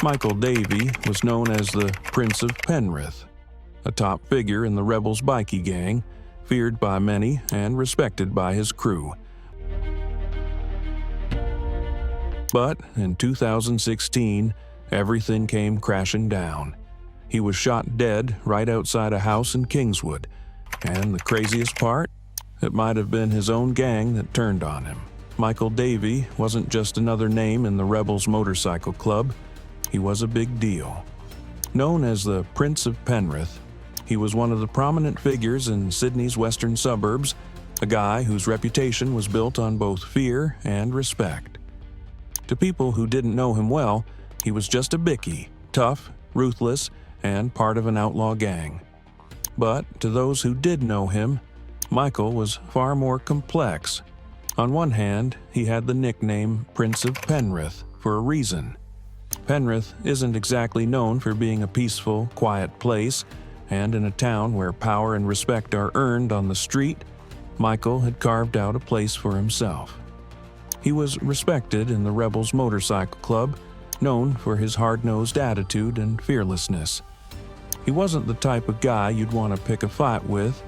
Michael Davey was known as the Prince of Penrith, a top figure in the rebels' Bikie gang, feared by many and respected by his crew. But in 2016, everything came crashing down. He was shot dead right outside a house in Kingswood, and the craziest part? It might have been his own gang that turned on him. Michael Davey wasn't just another name in the Rebels Motorcycle Club. He was a big deal. Known as the Prince of Penrith, he was one of the prominent figures in Sydney's western suburbs, a guy whose reputation was built on both fear and respect. To people who didn't know him well, he was just a Bikie, tough, ruthless, and part of an outlaw gang. But to those who did know him, Michael was far more complex. On one hand, he had the nickname Prince of Penrith for a reason. Penrith isn't exactly known for being a peaceful, quiet place, and in a town where power and respect are earned on the street, Michael had carved out a place for himself. He was respected in the Rebels Motorcycle Club, known for his hard-nosed attitude and fearlessness. He wasn't the type of guy you'd want to pick a fight with.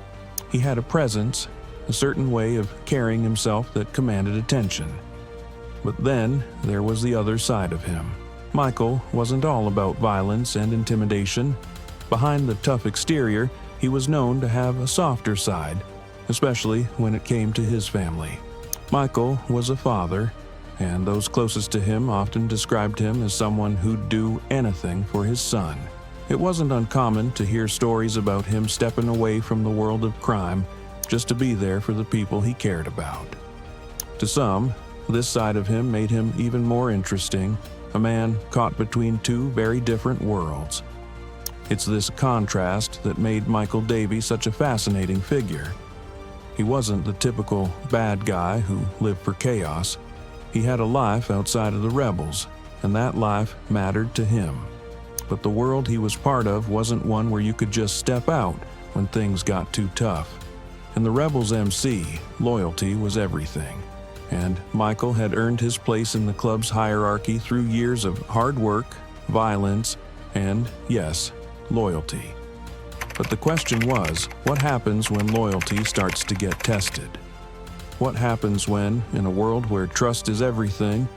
He had a presence, a certain way of carrying himself that commanded attention. But then there was the other side of him. Michael wasn't all about violence and intimidation. Behind the tough exterior, he was known to have a softer side, especially when it came to his family. Michael was a father, and those closest to him often described him as someone who'd do anything for his son. It wasn't uncommon to hear stories about him stepping away from the world of crime just to be there for the people he cared about. To some, this side of him made him even more interesting, a man caught between two very different worlds. It's this contrast that made Michael Davey such a fascinating figure. He wasn't the typical bad guy who lived for chaos. He had a life outside of the rebels, and that life mattered to him. But the world he was part of wasn't one where you could just step out when things got too tough. In the Rebels MC, loyalty was everything, and Michael had earned his place in the club's hierarchy through years of hard work, violence, and, yes, loyalty. But the question was, what happens when loyalty starts to get tested? What happens when, in a world where trust is everything,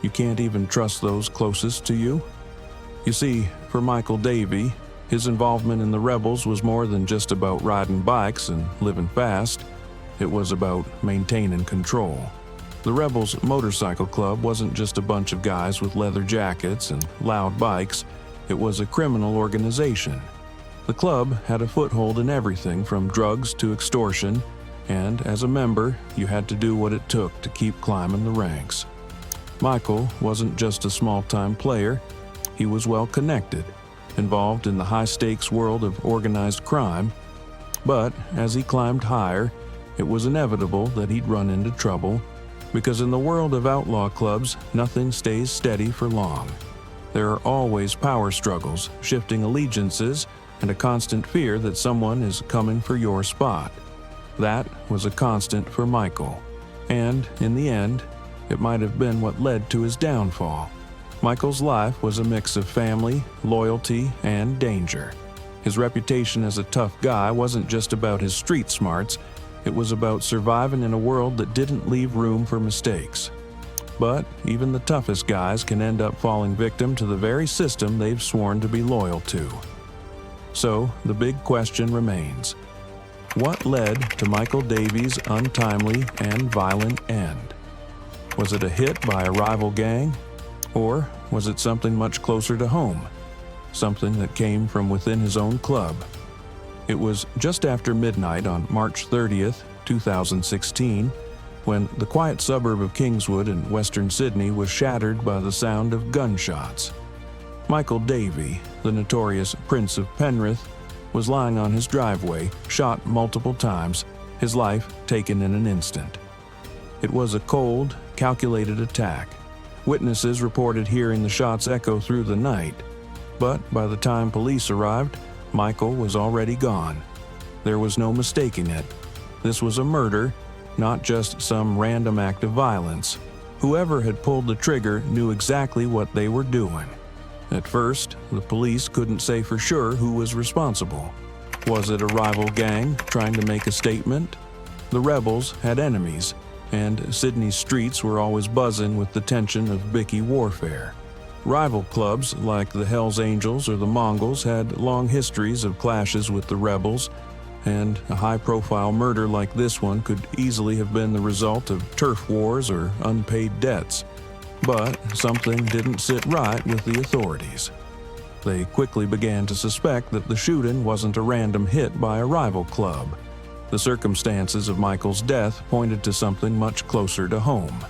you can't even trust those closest to you? You see, for Michael Davey, his involvement in the Rebels was more than just about riding bikes and living fast. It was about maintaining control. The Rebels Motorcycle Club wasn't just a bunch of guys with leather jackets and loud bikes. It was a criminal organization. The club had a foothold in everything from drugs to extortion, and as a member, you had to do what it took to keep climbing the ranks. Michael wasn't just a small-time player. He was well-connected, involved in the high-stakes world of organized crime. But as he climbed higher, it was inevitable that he'd run into trouble, because in the world of outlaw clubs, nothing stays steady for long. There are always power struggles, shifting allegiances, and a constant fear that someone is coming for your spot. That was a constant for Michael, and in the end, it might have been what led to his downfall. Michael's life was a mix of family, loyalty, and danger. His reputation as a tough guy wasn't just about his street smarts, it was about surviving in a world that didn't leave room for mistakes. But even the toughest guys can end up falling victim to the very system they've sworn to be loyal to. So, the big question remains. What led to Michael Davey's untimely and violent end? Was it a hit by a rival gang? Or was it something much closer to home? Something that came from within his own club? It was just after midnight on March 30th, 2016, when the quiet suburb of Kingswood in western Sydney was shattered by the sound of gunshots. Michael Davey, the notorious Prince of Penrith, was lying on his driveway, shot multiple times, his life taken in an instant. It was a cold, calculated attack. Witnesses reported hearing the shots echo through the night, but by the time police arrived, Michael was already gone. There was no mistaking it. This was a murder, not just some random act of violence. Whoever had pulled the trigger knew exactly what they were doing. At first, the police couldn't say for sure who was responsible. Was it a rival gang trying to make a statement? The rebels had enemies, and Sydney's streets were always buzzing with the tension of Bikie warfare. Rival clubs like the Hells Angels or the Mongols had long histories of clashes with the rebels, and a high-profile murder like this one could easily have been the result of turf wars or unpaid debts. But something didn't sit right with the authorities. They quickly began to suspect that the shooting wasn't a random hit by a rival club. The circumstances of Michael's death pointed to something much closer to home.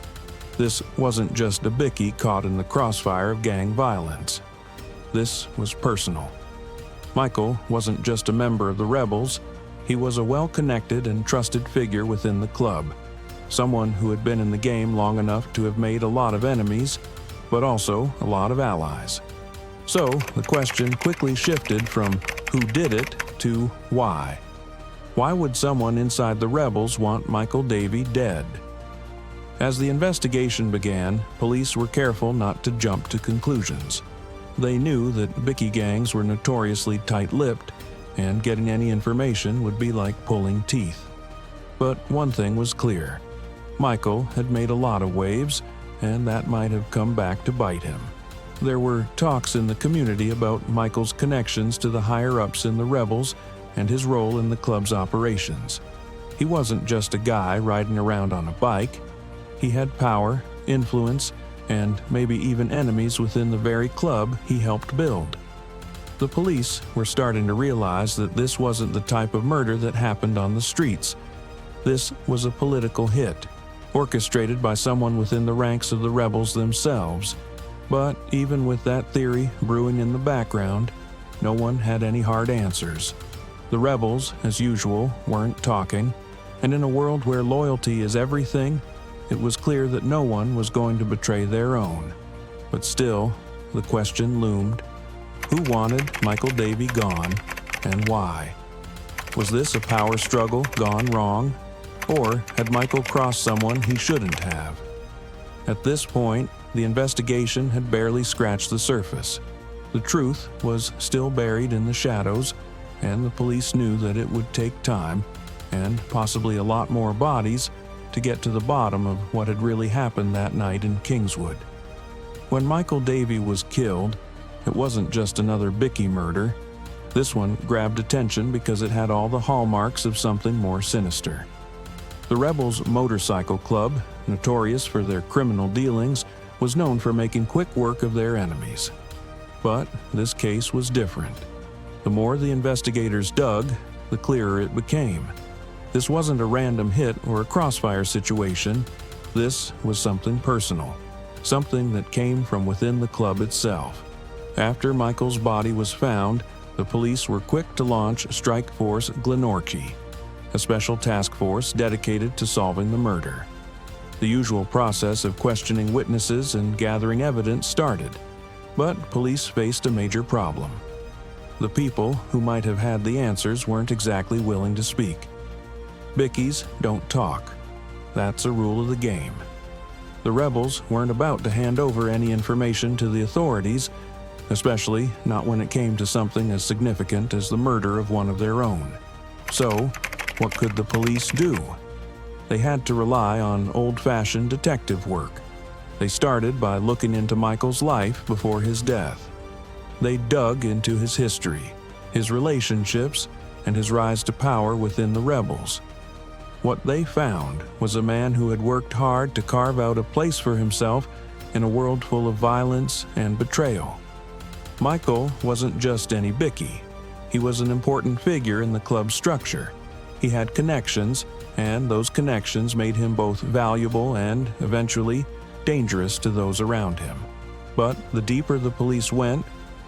This wasn't just a Bikie caught in the crossfire of gang violence. This was personal. Michael wasn't just a member of the rebels, he was a well-connected and trusted figure within the club. Someone who had been in the game long enough to have made a lot of enemies, but also a lot of allies. So, the question quickly shifted from who did it to why. Why would someone inside the rebels want Michael Davey dead? As the investigation began, police were careful not to jump to conclusions. They knew that Bikie gangs were notoriously tight-lipped, and getting any information would be like pulling teeth. But one thing was clear. Michael had made a lot of waves, and that might have come back to bite him. There were talks in the community about Michael's connections to the higher-ups in the rebels and his role in the club's operations. He wasn't just a guy riding around on a bike. He had power, influence, and maybe even enemies within the very club he helped build. The police were starting to realize that this wasn't the type of murder that happened on the streets. This was a political hit, orchestrated by someone within the ranks of the rebels themselves. But even with that theory brewing in the background, no one had any hard answers. The rebels, as usual, weren't talking, and in a world where loyalty is everything, it was clear that no one was going to betray their own. But still, the question loomed. Who wanted Michael Davey gone, and why? Was this a power struggle gone wrong? Or had Michael crossed someone he shouldn't have? At this point, the investigation had barely scratched the surface. The truth was still buried in the shadows, and the police knew that it would take time, and possibly a lot more bodies, to get to the bottom of what had really happened that night in Kingswood. When Michael Davey was killed, it wasn't just another Bikie murder. This one grabbed attention because it had all the hallmarks of something more sinister. The Rebels Motorcycle Club, notorious for their criminal dealings, was known for making quick work of their enemies. But this case was different. The more the investigators dug, the clearer it became. This wasn't a random hit or a crossfire situation. This was something personal, something that came from within the club itself. After Michael's body was found, the police were quick to launch Strike Force Glenori, a special task force dedicated to solving the murder. The usual process of questioning witnesses and gathering evidence started, but police faced a major problem. The people who might have had the answers weren't exactly willing to speak. Bickies don't talk. That's a rule of the game. The rebels weren't about to hand over any information to the authorities, especially not when it came to something as significant as the murder of one of their own. So, what could the police do? They had to rely on old-fashioned detective work. They started by looking into Michael's life before his death. They dug into his history, his relationships, and his rise to power within the rebels. What they found was a man who had worked hard to carve out a place for himself in a world full of violence and betrayal. Michael wasn't just any Bikie. He was an important figure in the club's structure. He had connections, and those connections made him both valuable and, eventually, dangerous to those around him. But the deeper the police went,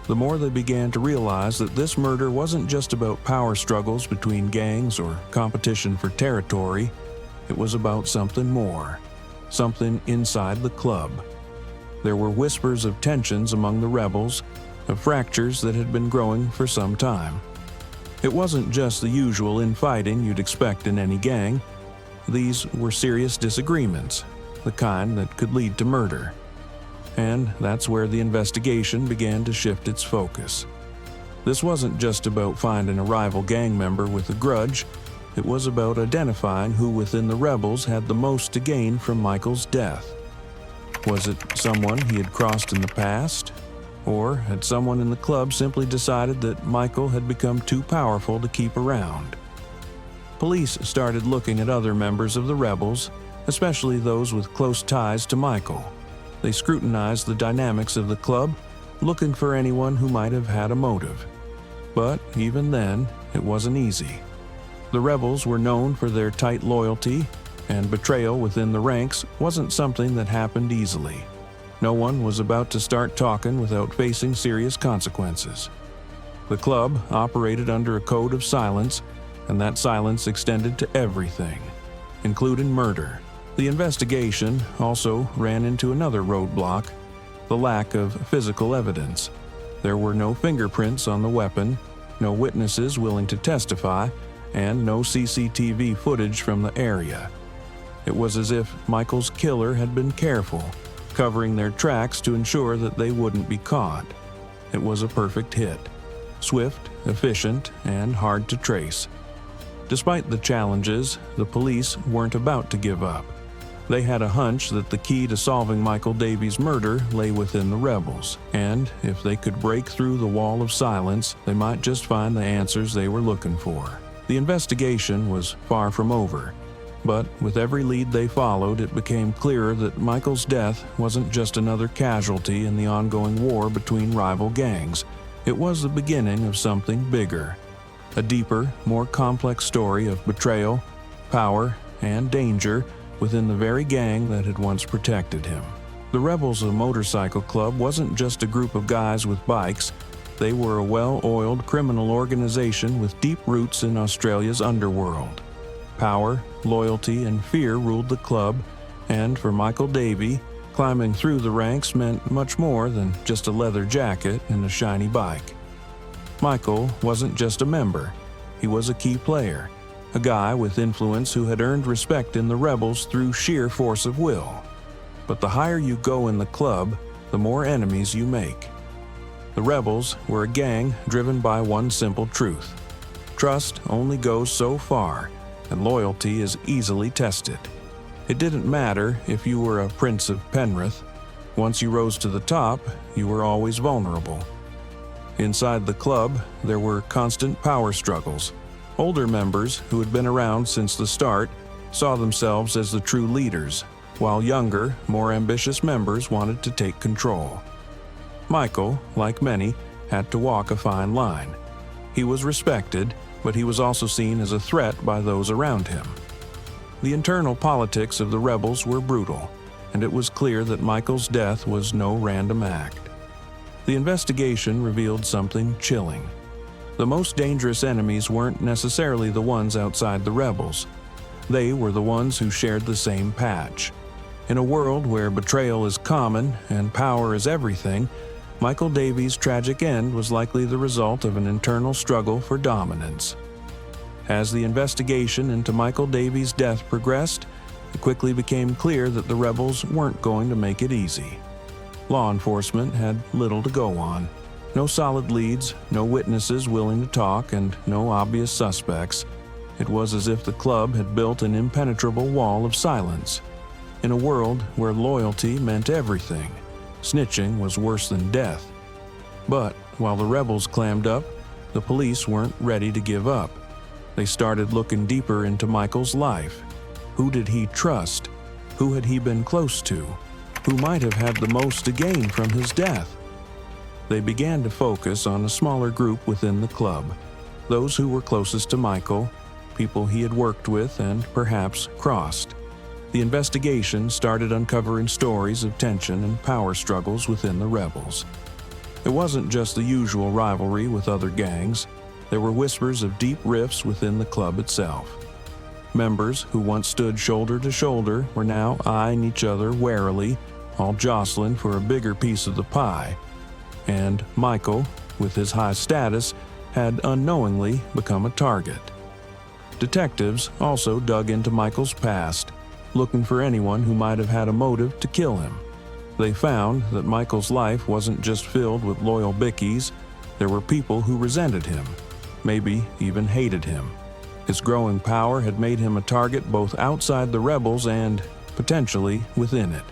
the more they began to realize that this murder wasn't just about power struggles between gangs or competition for territory. It was about something more, something inside the club. There were whispers of tensions among the rebels, of fractures that had been growing for some time. It wasn't just the usual infighting you'd expect in any gang. These were serious disagreements, the kind that could lead to murder. and that's where the investigation began to shift its focus. This wasn't just about finding a rival gang member with a grudge, it was about identifying who within the rebels had the most to gain from Michael's death. Was it someone he had crossed in the past? Or had someone in the club simply decided that Michael had become too powerful to keep around? Police started looking at other members of the rebels, especially those with close ties to Michael. They scrutinized the dynamics of the club, looking for anyone who might have had a motive. But even then, it wasn't easy. The rebels were known for their tight loyalty, and betrayal within the ranks wasn't something that happened easily. No one was about to start talking without facing serious consequences. The club operated under a code of silence, and that silence extended to everything, including murder. The investigation also ran into another roadblock: the lack of physical evidence. There were no fingerprints on the weapon, no witnesses willing to testify, and no CCTV footage from the area. It was as if Michael's killer had been careful, covering their tracks to ensure that they wouldn't be caught. It was a perfect hit: swift, efficient, and hard to trace. Despite the challenges, the police weren't about to give up. They had a hunch that the key to solving Michael Davey's murder lay within the rebels, and if they could break through the wall of silence, they might just find the answers they were looking for. The investigation was far from over, but with every lead they followed, it became clearer that Michael's death wasn't just another casualty in the ongoing war between rival gangs. It was the beginning of something bigger, a deeper, more complex story of betrayal, power, and danger within the very gang that had once protected him. The Rebels, a motorcycle club, wasn't just a group of guys with bikes. They were a well-oiled criminal organization with deep roots in Australia's underworld. Power, loyalty, and fear ruled the club, and for Michael Davey, climbing through the ranks meant much more than just a leather jacket and a shiny bike. Michael wasn't just a member, he was a key player, a guy with influence who had earned respect in the rebels through sheer force of will. But the higher you go in the club, the more enemies you make. The rebels were a gang driven by one simple truth: trust only goes so far, and loyalty is easily tested. It didn't matter if you were a prince of Penrith. Once you rose to the top, you were always vulnerable. Inside the club, there were constant power struggles. Older members who had been around since the start saw themselves as the true leaders, while younger, more ambitious members wanted to take control. Michael, like many, had to walk a fine line. He was respected, but he was also seen as a threat by those around him. The internal politics of the rebels were brutal, and it was clear that Michael's death was no random act. The investigation revealed something chilling. The most dangerous enemies weren't necessarily the ones outside the rebels. They were the ones who shared the same patch. In a world where betrayal is common and power is everything, Michael Davey's tragic end was likely the result of an internal struggle for dominance. As the investigation into Michael Davey's death progressed, it quickly became clear that the rebels weren't going to make it easy. Law enforcement had little to go on. No solid leads, no witnesses willing to talk, and no obvious suspects. It was as if the club had built an impenetrable wall of silence. In a world where loyalty meant everything, snitching was worse than death. But while the rebels clammed up, the police weren't ready to give up. They started looking deeper into Michael's life. Who did he trust? Who had he been close to? Who might have had the most to gain from his death? They began to focus on a smaller group within the club, those who were closest to Michael, people he had worked with and perhaps crossed. The investigation started uncovering stories of tension and power struggles within the rebels. It wasn't just the usual rivalry with other gangs. There were whispers of deep rifts within the club itself. Members who once stood shoulder to shoulder were now eyeing each other warily, all jostling for a bigger piece of the pie. And Michael, with his high status, had unknowingly become a target. Detectives also dug into Michael's past, looking for anyone who might have had a motive to kill him. they found that Michael's life wasn't just filled with loyal Bickies. There were people who resented him, maybe even hated him. His growing power had made him a target both outside the rebels and, potentially, within it.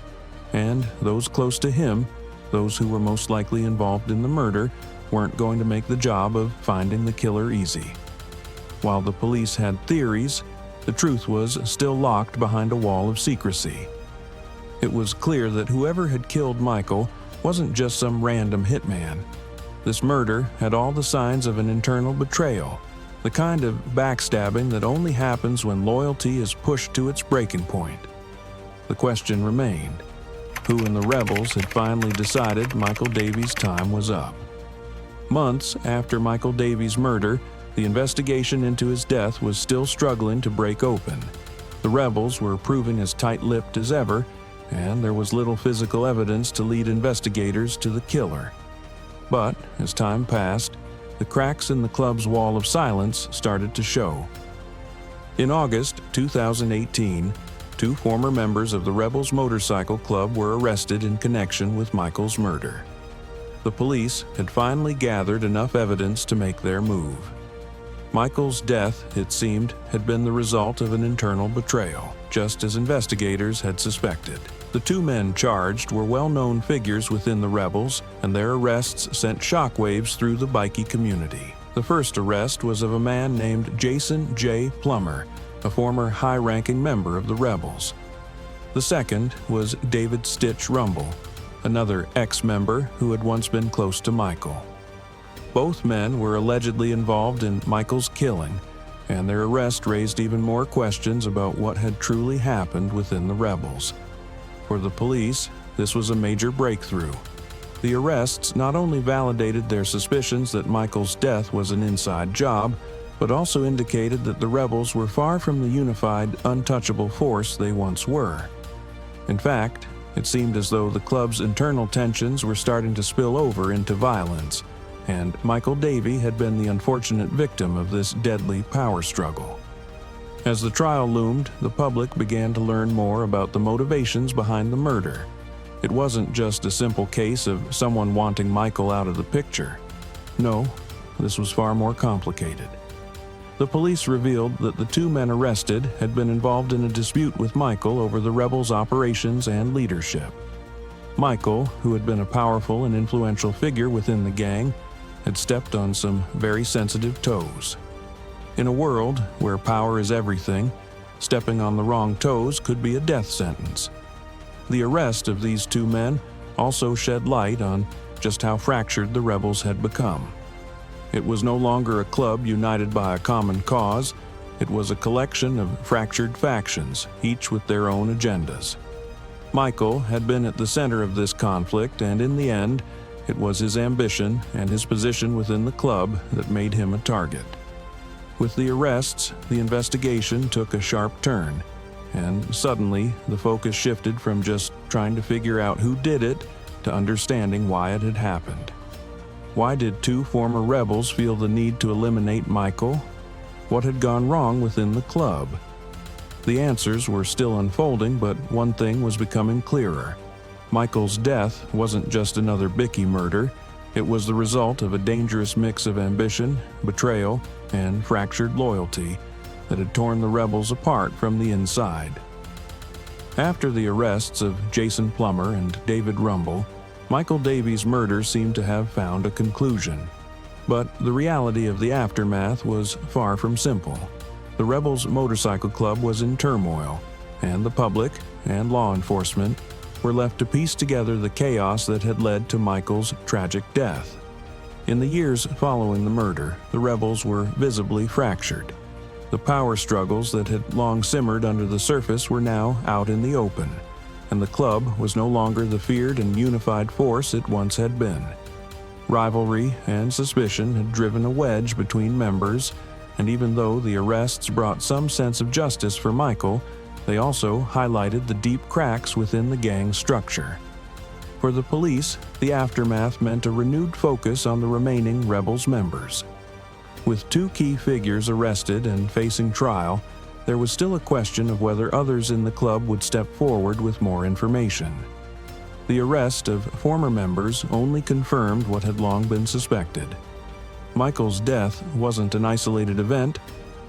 And those close to him, those who were most likely involved in the murder, weren't going to make the job of finding the killer easy. While the police had theories, the truth was still locked behind a wall of secrecy. It was clear that whoever had killed Michael wasn't just some random hitman. This murder had all the signs of an internal betrayal, the kind of backstabbing that only happens when loyalty is pushed to its breaking point. The question remained: who in the rebels had finally decided Michael Davey's time was up? Months after Michael Davey's murder, the investigation into his death was still struggling to break open. The rebels were proving as tight-lipped as ever, and there was little physical evidence to lead investigators to the killer. But as time passed, the cracks in the club's wall of silence started to show. In August 2018, 2 former members of the Rebels Motorcycle Club were arrested in connection with Michael's murder. The police had finally gathered enough evidence to make their move. Michael's death, it seemed, had been the result of an internal betrayal, just as investigators had suspected. The 2 men charged were well-known figures within the rebels, and their arrests sent shockwaves through the Bikie community. The first arrest was of a man named Jason J. Plummer, a former high-ranking member of the rebels. The second was David Stitch Rumble, another ex-member who had once been close to Michael. Both men were allegedly involved in Michael's killing, and their arrest raised even more questions about what had truly happened within the rebels. For the police, this was a major breakthrough. The arrests not only validated their suspicions that Michael's death was an inside job, but also indicated that the rebels were far from the unified, untouchable force they once were. In fact, it seemed as though the club's internal tensions were starting to spill over into violence, and Michael Davey had been the unfortunate victim of this deadly power struggle. As the trial loomed, the public began to learn more about the motivations behind the murder. It wasn't just a simple case of someone wanting Michael out of the picture. No, this was far more complicated. The police revealed that the 2 men arrested had been involved in a dispute with Michael over the rebels' operations and leadership. Michael, who had been a powerful and influential figure within the gang, had stepped on some very sensitive toes. In a world where power is everything, stepping on the wrong toes could be a death sentence. The arrest of these 2 men also shed light on just how fractured the rebels had become. It was no longer a club united by a common cause. It was a collection of fractured factions, each with their own agendas. Michael had been at the center of this conflict, and in the end, it was his ambition and his position within the club that made him a target. With the arrests, the investigation took a sharp turn, and suddenly the focus shifted from just trying to figure out who did it to understanding why it had happened. Why did 2 former rebels feel the need to eliminate Michael? What had gone wrong within the club? The answers were still unfolding, but one thing was becoming clearer. Michael's death wasn't just another Bikie murder. It was the result of a dangerous mix of ambition, betrayal, and fractured loyalty that had torn the rebels apart from the inside. After the arrests of Jason Plummer and David Rumble, Michael Davey's murder seemed to have found a conclusion. But the reality of the aftermath was far from simple. The Rebels Motorcycle Club was in turmoil, and the public and law enforcement were left to piece together the chaos that had led to Michael's tragic death. In the years following the murder, the rebels were visibly fractured. The power struggles that had long simmered under the surface were now out in the open, and the club was no longer the feared and unified force it once had been. Rivalry and suspicion had driven a wedge between members, and even though the arrests brought some sense of justice for Michael, they also highlighted the deep cracks within the gang's structure. For the police, the aftermath meant a renewed focus on the remaining rebels members. With 2 key figures arrested and facing trial, there was still a question of whether others in the club would step forward with more information. The arrest of former members only confirmed what had long been suspected. Michael's death wasn't an isolated event,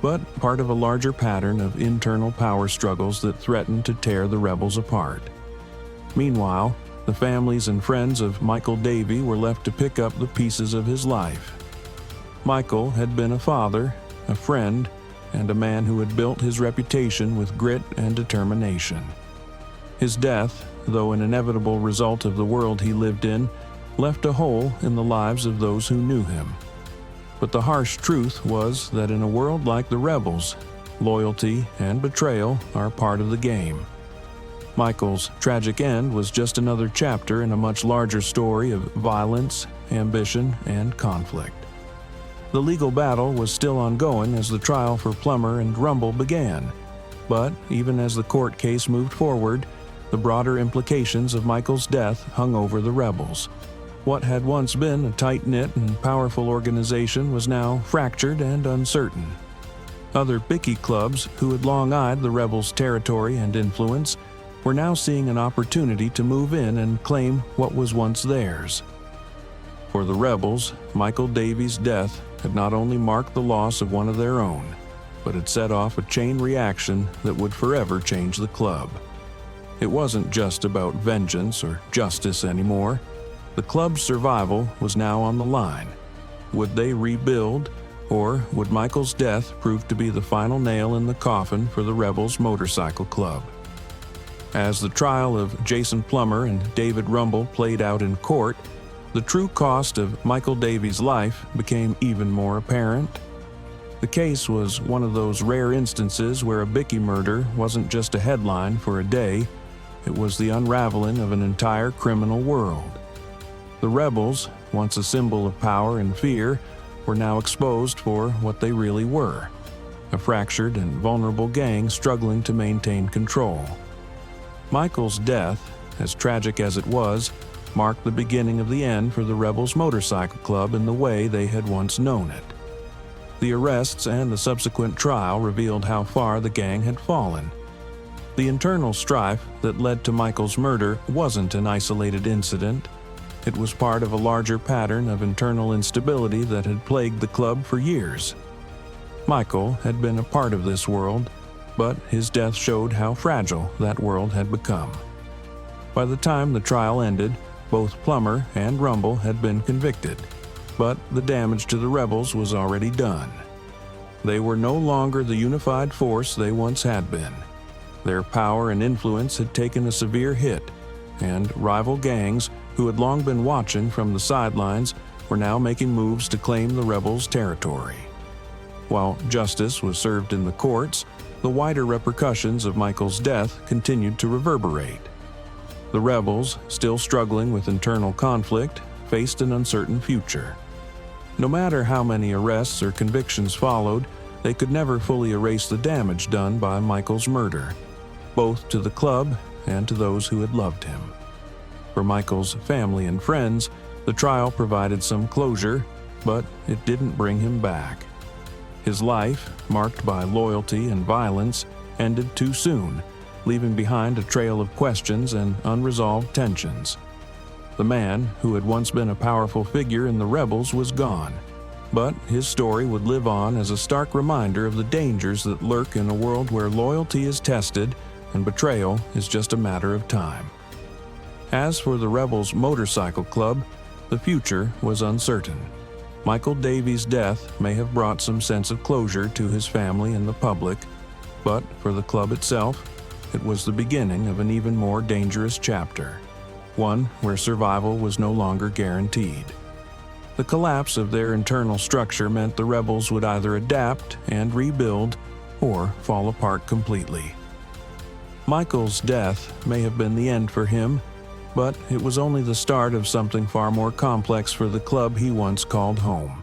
but part of a larger pattern of internal power struggles that threatened to tear the rebels apart. Meanwhile, the families and friends of Michael Davey were left to pick up the pieces of his life. Michael had been a father, a friend, and a man who had built his reputation with grit and determination. His death, though an inevitable result of the world he lived in, left a hole in the lives of those who knew him. But the harsh truth was that in a world like the rebels, loyalty and betrayal are part of the game. Michael's tragic end was just another chapter in a much larger story of violence, ambition, and conflict. The legal battle was still ongoing as the trial for Plummer and Rumble began, but even as the court case moved forward, the broader implications of Michael's death hung over the rebels. What had once been a tight-knit and powerful organization was now fractured and uncertain. Other Bikie clubs, who had long eyed the rebels' territory and influence, were now seeing an opportunity to move in and claim what was once theirs. For the rebels, Michael Davey's death had not only marked the loss of one of their own, but had set off a chain reaction that would forever change the club. It wasn't just about vengeance or justice anymore. The club's survival was now on the line. Would they rebuild, or would Michael's death prove to be the final nail in the coffin for the Rebels Motorcycle Club? As the trial of Jason Plummer and David Rumble played out in court, the true cost of Michael Davey's life became even more apparent. The case was one of those rare instances where a Bikie murder wasn't just a headline for a day. It was the unraveling of an entire criminal world. The rebels, once a symbol of power and fear, were now exposed for what they really were: a fractured and vulnerable gang struggling to maintain control. Michael's death, as tragic as it was, marked the beginning of the end for the Rebels Motorcycle Club in the way they had once known it. The arrests and the subsequent trial revealed how far the gang had fallen. The internal strife that led to Michael's murder wasn't an isolated incident. It was part of a larger pattern of internal instability that had plagued the club for years. Michael had been a part of this world, but his death showed how fragile that world had become. By the time the trial ended, both Plummer and Rumble had been convicted, but the damage to the rebels was already done. They were no longer the unified force they once had been. Their power and influence had taken a severe hit, and rival gangs, who had long been watching from the sidelines, were now making moves to claim the rebels' territory. While justice was served in the courts, the wider repercussions of Michael's death continued to reverberate. The rebels, still struggling with internal conflict, faced an uncertain future. No matter how many arrests or convictions followed, they could never fully erase the damage done by Michael's murder, both to the club and to those who had loved him. For Michael's family and friends, the trial provided some closure, but it didn't bring him back. His life, marked by loyalty and violence, ended too soon, leaving behind a trail of questions and unresolved tensions. The man, who had once been a powerful figure in the rebels, was gone, but his story would live on as a stark reminder of the dangers that lurk in a world where loyalty is tested and betrayal is just a matter of time. As for the Rebels Motorcycle Club, the future was uncertain. Michael Davey's death may have brought some sense of closure to his family and the public, but for the club itself, it was the beginning of an even more dangerous chapter, one where survival was no longer guaranteed. The collapse of their internal structure meant the rebels would either adapt and rebuild or fall apart completely. Michael's death may have been the end for him, but it was only the start of something far more complex for the club he once called home.